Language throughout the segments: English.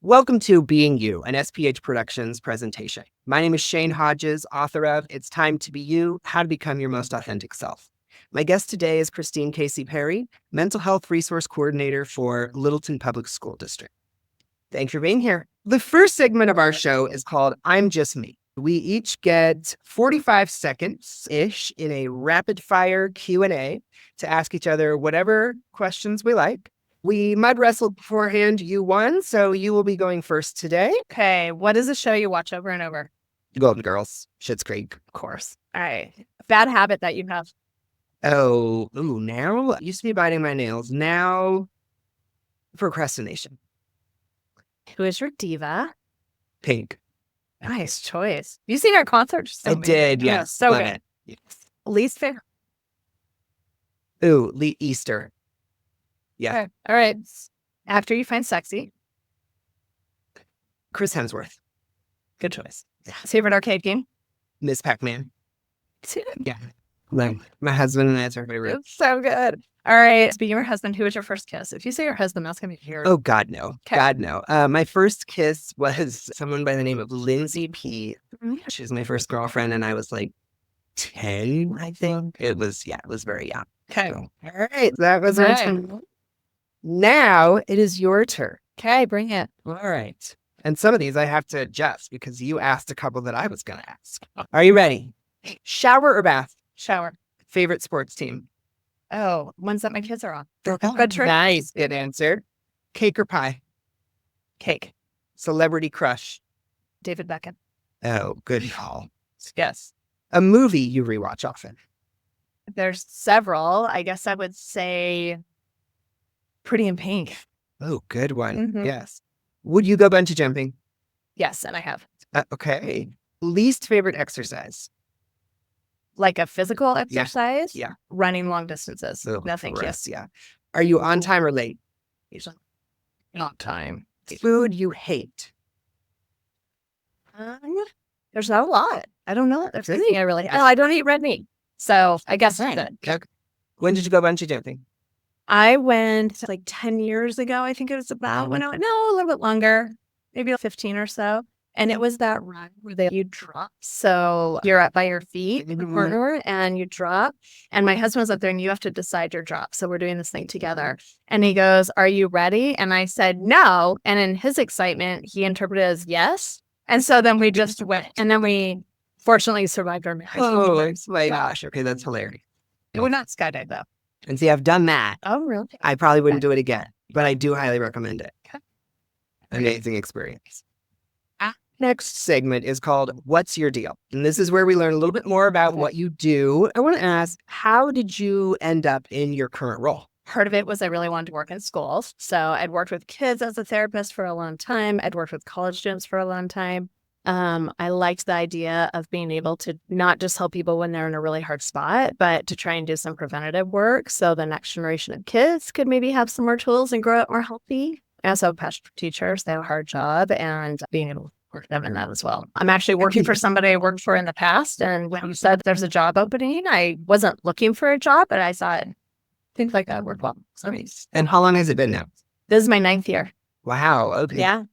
Welcome to Being You, an SPH Productions presentation. My name is Shane Hodges, author of It's Time to Be You, How to Become Your Most Authentic Self. My guest today is Christine Casey Perry, Mental Health Resource Coordinator for Littleton Public School District. Thanks for being here. The first segment of our show is called I'm Just Me. We each get 45 seconds-ish in a rapid-fire Q&A to ask each other whatever questions we like. We mud wrestled beforehand. You won, so you will be going first today. Okay, what is a show you watch over and over? Golden Girls, Schitt's Creek. Of course. All right. Bad habit that you have. Now? Used to be biting my nails. Now, procrastination. Who is your diva? Pink. Nice choice. You seen our concert? I did, yes. So Love good. it. Yes. Least favorite? Easter. Yeah. Okay. All right. Actor you find sexy? Chris Hemsworth. Good choice. Favorite arcade game? Miss Pac-Man. Yeah. My husband and I's our favorite. It's so good. All right. Speaking of your husband, who was your first kiss? If you say your husband, that's going to be weird. Oh, God, no. Okay. God, no. My first kiss was someone by the name of Lindsay P. She was my first girlfriend, and I was like 10, I think. It was very young. Okay. So, all right. That was our turn. Now it is your turn. Okay, bring it. All right. And some of these I have to adjust because you asked a couple that I was going to ask. Are you ready? Shower or bath? Shower. Favorite sports team? Oh, ones that my kids are on. Good trick. Nice. Good answer. Cake or pie? Cake. Celebrity crush? David Beckham. Oh, good call. Yes. A movie you rewatch often? There's several. I guess I would say Pretty in Pink. Oh, good one. Mhm. Yes. Would you go bungee jumping? Yes, and I have. Okay. Least favorite exercise? Like a physical exercise? Yeah. Running long distances. Oh, No, thank you. rest, yeah. Are you on time or late? Usually not time. Food you hate? There's not a lot. I don't know. There's anything I really. Oh, I don't eat red meat. So I guess it's good. Okay. When did you go bungee jumping? I went like 10 years ago. I think it was about when I went, no, a little bit longer, maybe 15 or so. And it was that run where you drop. So you're up by your feet in the corner and you drop. And my husband was up there and you have to decide your drop. So we're doing this thing together. And he goes, are you ready? And I said, no. And in his excitement, he interpreted it as yes. And so then we just went. And then we fortunately survived our marriage. Oh, my gosh. Okay, that's hilarious. We're not skydive though. And see, I've done that. Oh, really? I probably wouldn't do it again, but I do highly recommend it. Okay. Amazing experience. Next segment is called What's Your Deal? And this is where we learn a little bit more about what you do. I want to ask, how did you end up in your current role? Part of it was I really wanted to work in schools. So I'd worked with kids as a therapist for a long time. I'd worked with college students for a long time. I liked the idea of being able to not just help people when they're in a really hard spot, but to try and do some preventative work so the next generation of kids could maybe have some more tools and grow up more healthy. I also have passion for teachers. They have a hard job and being able to work them in that as well. I'm actually working for somebody I worked for in the past. And when you said there's a job opening, I wasn't looking for a job, but I thought things like that work well. So Nice. And how long has it been now? this is my 9th year. Wow. Okay. Yeah.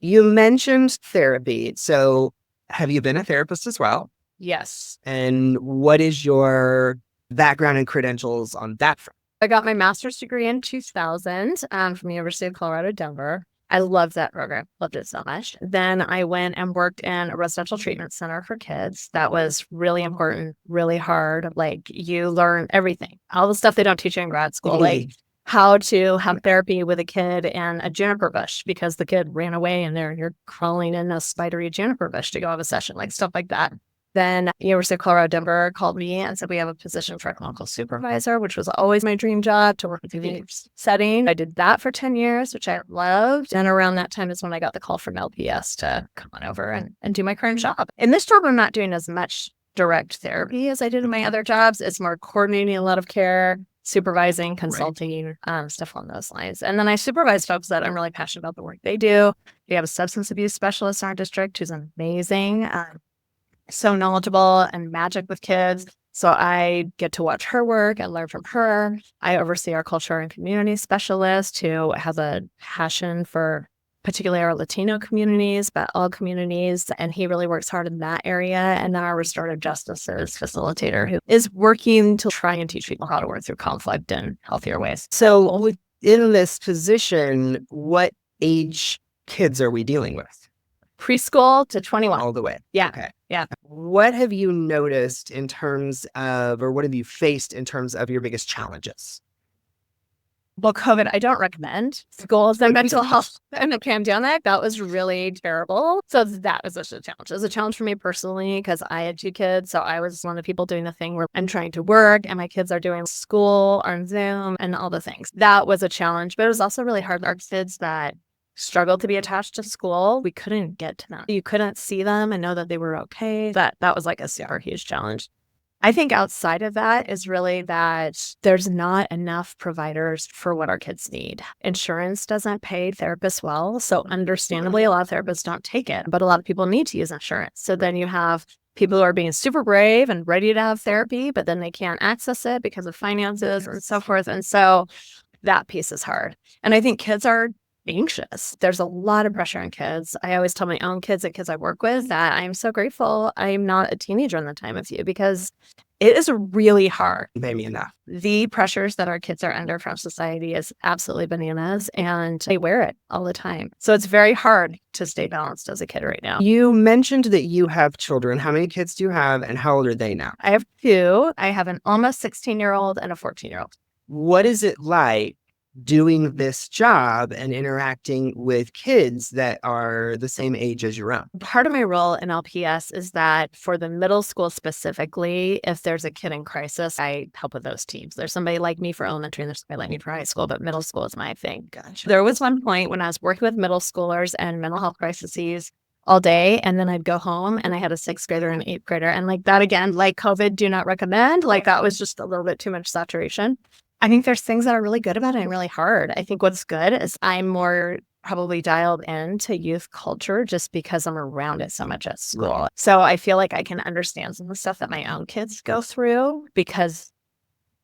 You mentioned therapy. So have you been a therapist as well? Yes. And what is your background and credentials on that front? I got my master's degree in 2000 from the University of Colorado, Denver. I loved that program. Loved it so much. Then I went and worked in a residential treatment center for kids. That was really important, really hard. Like you learn everything, all the stuff they don't teach you in grad school, like how to have therapy with a kid in a juniper bush because the kid ran away and you're crawling in a spidery juniper bush to go have a session, like stuff like that. Then University of Colorado Denver called me and said, we have a position for a clinical supervisor, which was always my dream job to work with the setting. I did that for 10 years, which I loved. And around that time is when I got the call from LPS to come on over and do my current job. In this job, I'm not doing as much direct therapy as I did in my other jobs. It's more coordinating a lot of care, supervising, consulting, stuff along those lines. And then I supervise folks that I'm really passionate about the work they do. We have a substance abuse specialist in our district who's amazing. So knowledgeable and magic with kids. So I get to watch her work and learn from her. I oversee our culture and community specialist who has a passion for particularly our Latino communities, but all communities. And he really works hard in that area. And then our restorative justices facilitator, who is working to try and teach people how to work through conflict in healthier ways. So in this position, what age kids are we dealing with? Preschool to 21. All the way. Yeah. Okay. Yeah. What have you noticed in terms of, or what have you faced in terms of your biggest challenges? Well, COVID, I don't recommend. Schools and mental health in a pandemic, that was really terrible. So that was such a challenge. It was a challenge for me personally because I had 2 kids. So I was one of the people doing the thing where I'm trying to work and my kids are doing school on Zoom and all the things. That was a challenge, but it was also really hard. Our kids that struggled to be attached to school, we couldn't get to them. You couldn't see them and know that they were okay. That was like a super huge challenge. I think outside of that is really that there's not enough providers for what our kids need. Insurance doesn't pay therapists well. So understandably, a lot of therapists don't take it, but a lot of people need to use insurance. So then you have people who are being super brave and ready to have therapy, but then they can't access it because of finances and so forth. And so that piece is hard. And I think kids are anxious. There's a lot of pressure on kids. I always tell my own kids and kids I work with that I'm so grateful I'm not a teenager in the time of you because it is really hard. Maybe enough. The pressures that our kids are under from society is absolutely bananas and they wear it all the time. So it's very hard to stay balanced as a kid right now. You mentioned that you have children. How many kids do you have and how old are they now? I have 2. I have an almost 16-year-old and a 14-year-old. What is it like doing this job and interacting with kids that are the same age as your own? Part of my role in LPS is that for the middle school specifically, if there's a kid in crisis, I help with those teams. There's somebody like me for elementary and there's somebody like me for high school, but middle school is my thing. Gotcha. There was one point when I was working with middle schoolers and mental health crises all day, and then I'd go home and I had a 6th grader and an 8th grader. And like that again, like COVID, do not recommend. Like that was just a little bit too much saturation. I think there's things that are really good about it and really hard. I think what's good is I'm more probably dialed into youth culture just because I'm around it so much at school. So I feel like I can understand some of the stuff that my own kids go through because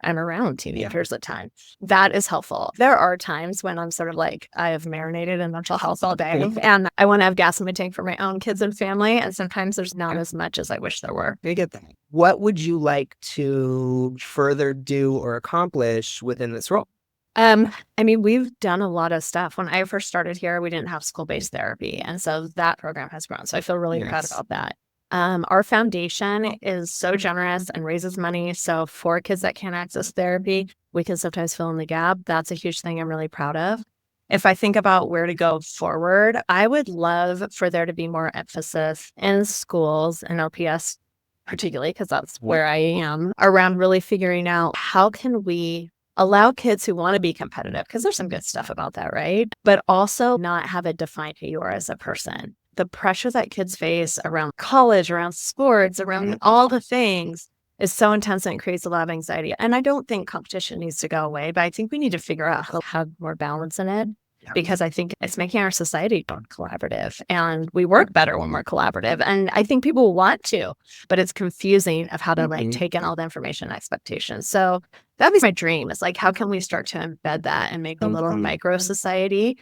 I'm around teenagers at times. That is helpful. There are times when I'm sort of like, I have marinated in mental health all day and I want to have gas in my tank for my own kids and family. And sometimes there's not as much as I wish there were. I get that. What would you like to further do or accomplish within this role? I mean, we've done a lot of stuff. When I first started here, we didn't have school-based therapy. And so that program has grown. So I feel really proud about that. Our foundation is so generous and raises money. So for kids that can't access therapy, we can sometimes fill in the gap. That's a huge thing I'm really proud of. If I think about where to go forward, I would love for there to be more emphasis in schools and LPS, particularly because that's where I am, around really figuring out how can we allow kids who want to be competitive, because there's some good stuff about that, right? But also not have it define who you are as a person. The pressure that kids face around college, around sports, around all the things is so intense and it creates a lot of anxiety. And I don't think competition needs to go away, but I think we need to figure out how to have more balance in it because I think it's making our society more collaborative and we work better when we're collaborative. And I think people want to, but it's confusing of how to like take in all the information and expectations. So that'd be my dream. It's like, how can we start to embed that and make a little micro society?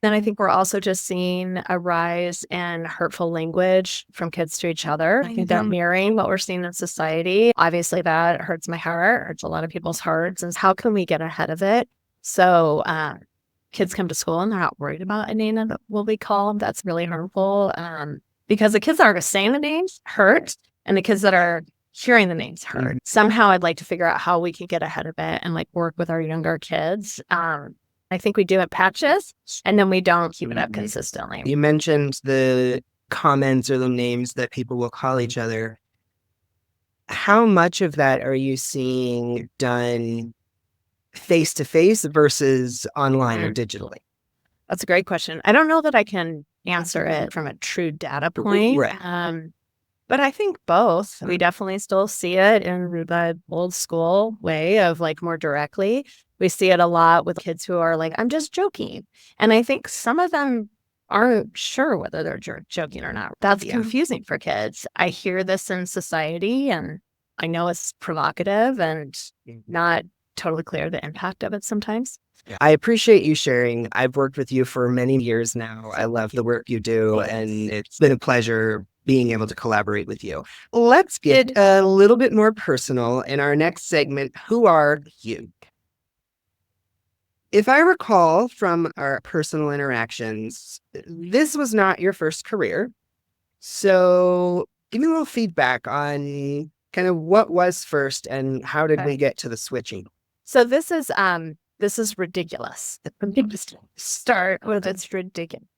Then I think we're also just seeing a rise in hurtful language from kids to each other. I think they're mirroring what we're seeing in society. Obviously, that hurts my heart, hurts a lot of people's hearts. And how can we get ahead of it? So kids come to school and they're not worried about a name that will be called. That's really harmful because the kids that are saying the names hurt and the kids that are hearing the names hurt. Somehow I'd like to figure out how we can get ahead of it and like work with our younger kids. I think we do it patches and then we don't keep it up consistently. You mentioned the comments or the names that people will call each other. How much of that are you seeing done face-to-face versus online or digitally? That's a great question. I don't know that I can answer it from a true data point. Right. But I think both. We definitely still see it in the old school way of like more directly. We see it a lot with kids who are like, I'm just joking. And I think some of them aren't sure whether they're joking or not. That's confusing for kids. I hear this in society and I know it's provocative and not totally clear the impact of it sometimes. I appreciate you sharing. I've worked with you for many years now. I love the work you do, and it's been a pleasure being able to collaborate with you. Let's get a little bit more personal in our next segment. Who are you? If I recall from our personal interactions, this was not your first career. So give me a little feedback on kind of what was first and how did we get to the switching? So this is ridiculous. Let me just start with it's ridiculous.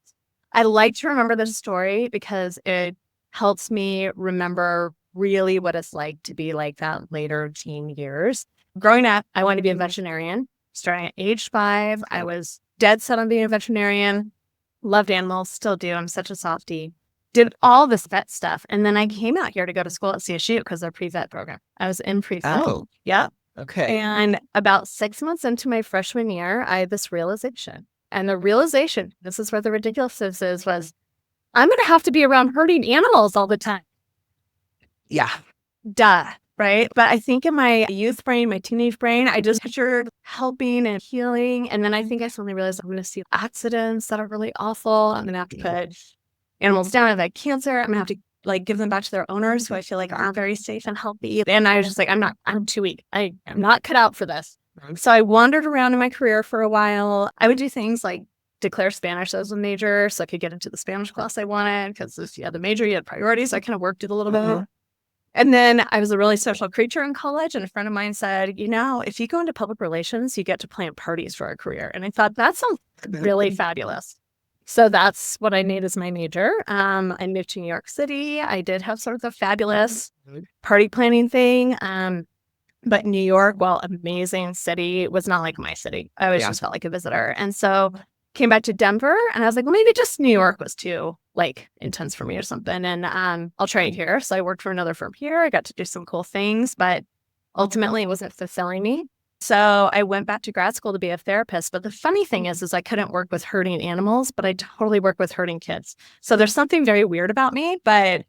I like to remember this story because it helps me remember really what it's like to be like that later teen years. Growing up, I wanted to be a veterinarian. Starting at age 5, I was dead set on being a veterinarian. Loved animals, still do. I'm such a softie. Did all this vet stuff. And then I came out here to go to school at CSU because they're pre-vet program. I was in pre-vet. Oh. Yeah. Okay. And about 6 months into my freshman year, I had this realization. And the realization, this is where the ridiculousness is, was I'm going to have to be around hurting animals all the time. Yeah. Duh. Right. But I think in my youth brain, my teenage brain, I just pictured helping and healing. And then I think I suddenly realized I'm going to see accidents that are really awful. I'm going to have to put animals down. I've had cancer. I'm going to have to like give them back to their owners who I feel like aren't very safe and healthy. And I was just like, I'm too weak. I'm not cut out for this. So I wandered around in my career for a while. I would do things like declare Spanish as a major so I could get into the Spanish class I wanted because if you had the major, you had priorities. I kind of worked it a little bit. And then I was a really social creature in college, and a friend of mine said, if you go into public relations, you get to plan parties for a career. And I thought, that sounds really fabulous. So that's what I made as my major. I moved to New York City. I did have sort of the fabulous party planning thing. But New York, while amazing city, was not like my city. I always just felt like a visitor. And so came back to Denver, and I was like, well, maybe just New York was too intense for me or something. And I'll try it here. So I worked for another firm here. I got to do some cool things, but ultimately it wasn't fulfilling me. So I went back to grad school to be a therapist. But the funny thing is I couldn't work with hurting animals, but I totally work with hurting kids. So there's something very weird about me, but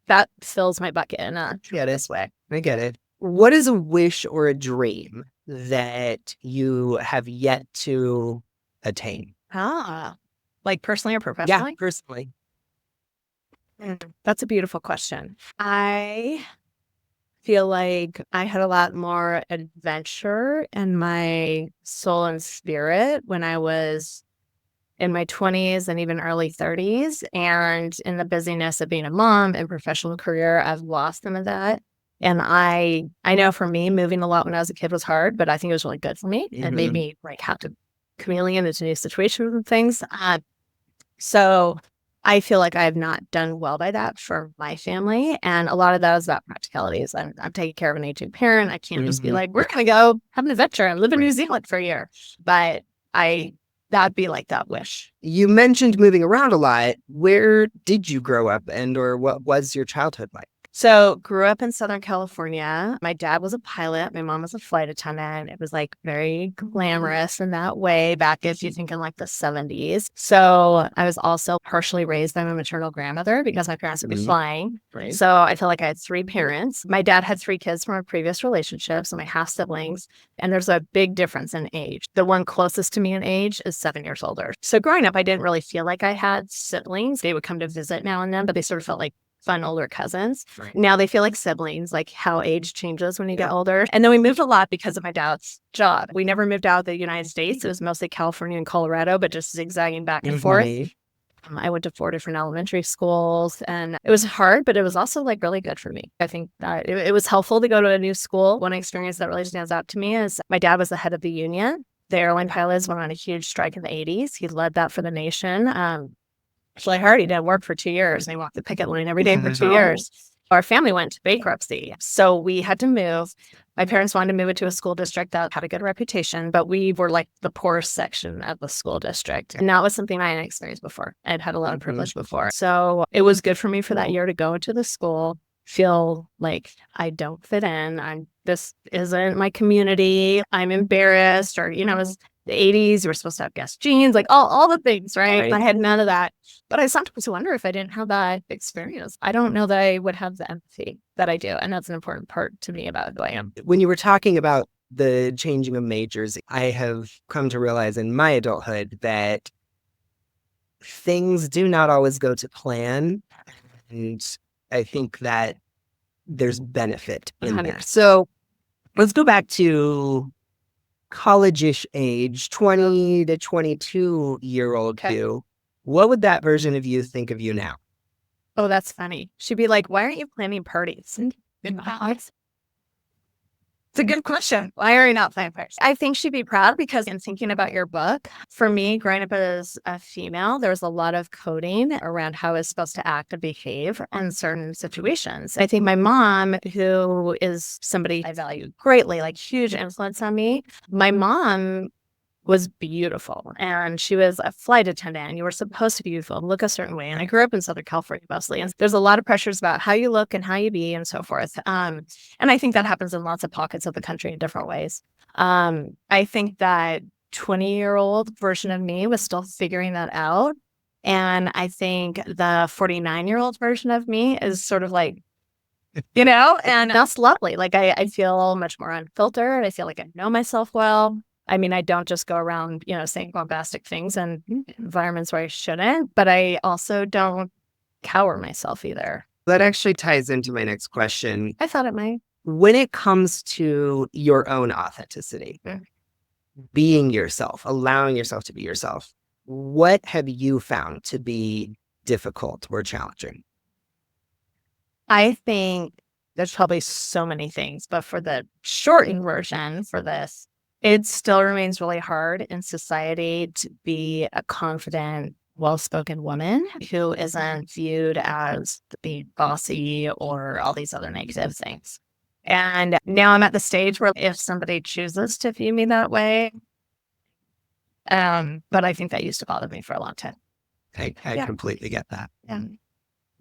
that fills my bucket in this way. I get it. What is a wish or a dream that you have yet to attain? Like personally or professionally? Yeah, personally. That's a beautiful question. I feel like I had a lot more adventure in my soul and spirit when I was in my 20s and even early 30s. And in the busyness of being a mom and professional career, I've lost some of that. And I know for me, moving a lot when I was a kid was hard, but I think it was really good for me. It made me have to chameleon into new situations and things. So I feel like I have not done well by that for my family. And a lot of that is about practicalities. I'm taking care of an aging parent. I can't just be like, we're going to go have an adventure and live in New Zealand for a year. But that'd be like that wish. You mentioned moving around a lot. Where did you grow up or what was your childhood like? So grew up in Southern California. My dad was a pilot. My mom was a flight attendant. It was very glamorous in that way back if you think in the 70s. So I was also partially raised by my maternal grandmother because my parents would be flying. Right. So I feel like I had 3 parents. My dad had 3 kids from a previous relationship, so my half siblings. And there's a big difference in age. The one closest to me in age is 7 years older. So growing up, I didn't really feel like I had siblings. They would come to visit now and then, but they sort of felt like fun older cousins. Right. Now they feel like siblings, like how age changes when you get older. And then we moved a lot because of my dad's job. We never moved out of the United States. It was mostly California and Colorado, but just zigzagging back and forth. I went to 4 different elementary schools and it was hard, but it was also really good for me. I think that it was helpful to go to a new school. One experience that really stands out to me is my dad was the head of the union. The airline pilots went on a huge strike in the 80s. He led that for the nation. It's really hard. He did work for 2 years and he walked the picket line every day for 2 years. Our family went to bankruptcy. So we had to move. My parents wanted to move it to a school district that had a good reputation, but we were the poorest section of the school district. And that was something I hadn't experienced before. I'd had a lot of privilege before. So it was good for me for that year to go into the school, feel like I don't fit in. This isn't my community. I'm embarrassed it was the 80s, you were supposed to have Guess jeans, all the things, right? I had none of that. But I sometimes wonder if I didn't have that experience. I don't know that I would have the empathy that I do. And that's an important part to me about who I am. When you were talking about the changing of majors, I have come to realize in my adulthood that things do not always go to plan. And I think that there's benefit in there. So let's go back to college-ish age, 20 to 22-year-old you. What would that version of you think of you now? Oh, that's funny. She'd be like, why aren't you planning parties? It's a good question. Why are you not planning parties? I think she'd be proud because in thinking about your book, for me, growing up as a female, there was a lot of coding around how I was supposed to act and behave in certain situations. I think my mom, who is somebody I value greatly, like huge influence on me, my mom was beautiful and she was a flight attendant and you were supposed to be beautiful and look a certain way. And I grew up in Southern California mostly. And there's a lot of pressures about how you look and how you be and so forth. And I think that happens in lots of pockets of the country in different ways. I think that 20-year-old version of me was still figuring that out. And I think the 49-year-old version of me is sort of like, and that's lovely. Like I feel much more unfiltered. I feel like I know myself well. I mean, I don't just go around, saying bombastic things in environments where I shouldn't, but I also don't cower myself either. That actually ties into my next question. I thought it might. When it comes to your own authenticity, being yourself, allowing yourself to be yourself, what have you found to be difficult or challenging? I think there's probably so many things, but for the shortened version for this, it still remains really hard in society to be a confident, well-spoken woman who isn't viewed as being bossy or all these other negative things. And now I'm at the stage where if somebody chooses to view me that way, but I think that used to bother me for a long time. I completely get that. Yeah.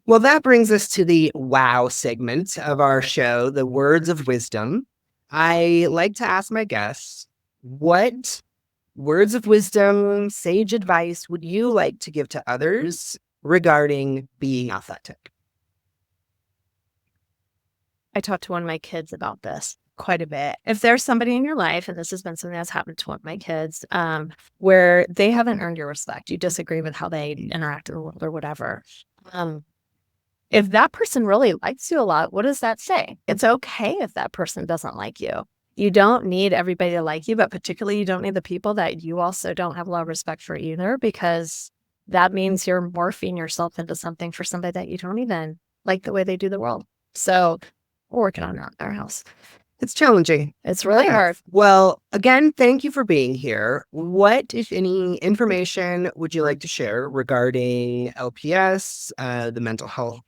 Well, that brings us to the wow segment of our show, the words of wisdom. I like to ask my guests, what words of wisdom, sage advice would you like to give to others regarding being authentic? I talked to one of my kids about this quite a bit. If there's somebody in your life, and this has been something that's happened to one of my kids, where they haven't earned your respect, you disagree with how they interact in the world or whatever. If that person really likes you a lot, what does that say? It's okay if that person doesn't like you. You don't need everybody to like you, but particularly you don't need the people that you also don't have a lot of respect for either, because that means you're morphing yourself into something for somebody that you don't even like the way they do the world. So we're working on that in our house. It's challenging. It's really hard. Well, again, thank you for being here. What, if any, information would you like to share regarding LPS, the mental health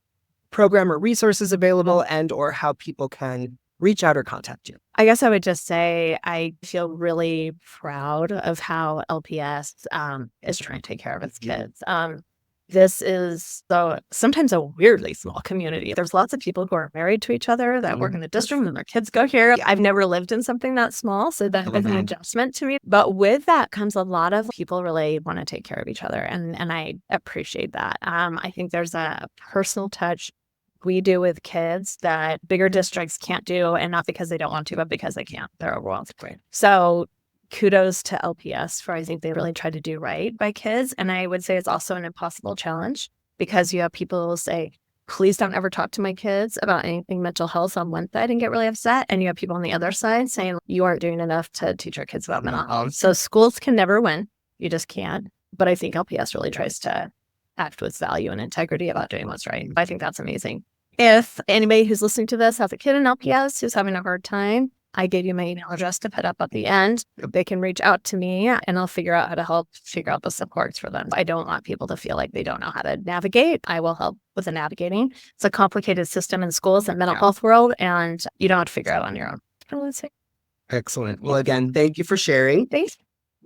program or resources available, and or how people can reach out or contact you? I guess I would just say I feel really proud of how LPS is trying to take care of its kids. This is sometimes a weirdly small community. There's lots of people who are married to each other that work in the district and their kids go here. I've never lived in something that small, so that was an adjustment to me. But with that comes a lot of people really want to take care of each other, and I appreciate that. I think there's a personal touch we do with kids that bigger districts can't do, and not because they don't want to, but because they can't. They're overwhelmed. So kudos to LPS for, I think they really try to do right by kids. And I would say it's also an impossible challenge because you have people who say, please don't ever talk to my kids about anything mental health on one side and get really upset. And you have people on the other side saying, you aren't doing enough to teach our kids about mental health. So schools can never win. You just can't. But I think LPS really tries to act with value and integrity about doing what's right. I think that's amazing. If anybody who's listening to this has a kid in LPS who's having a hard time, I gave you my email address to put up at the end. They can reach out to me and I'll figure out how to help figure out the supports for them. I don't want people to feel like they don't know how to navigate. I will help with the navigating. It's a complicated system in schools and mental health world, and you don't have to figure it out on your own. Excellent. Well, again, thank you for sharing. Thanks.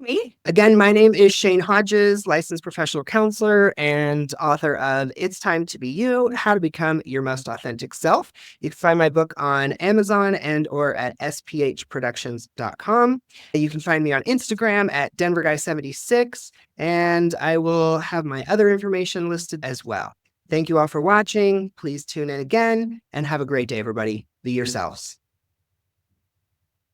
Me? Again, my name is Shane Hodges, licensed professional counselor and author of It's Time to Be You, How to Become Your Most Authentic Self. You can find my book on Amazon and or at sphproductions.com. You can find me on Instagram at DenverGuy76, and I will have my other information listed as well. Thank you all for watching. Please tune in again and have a great day, everybody. Be yourselves.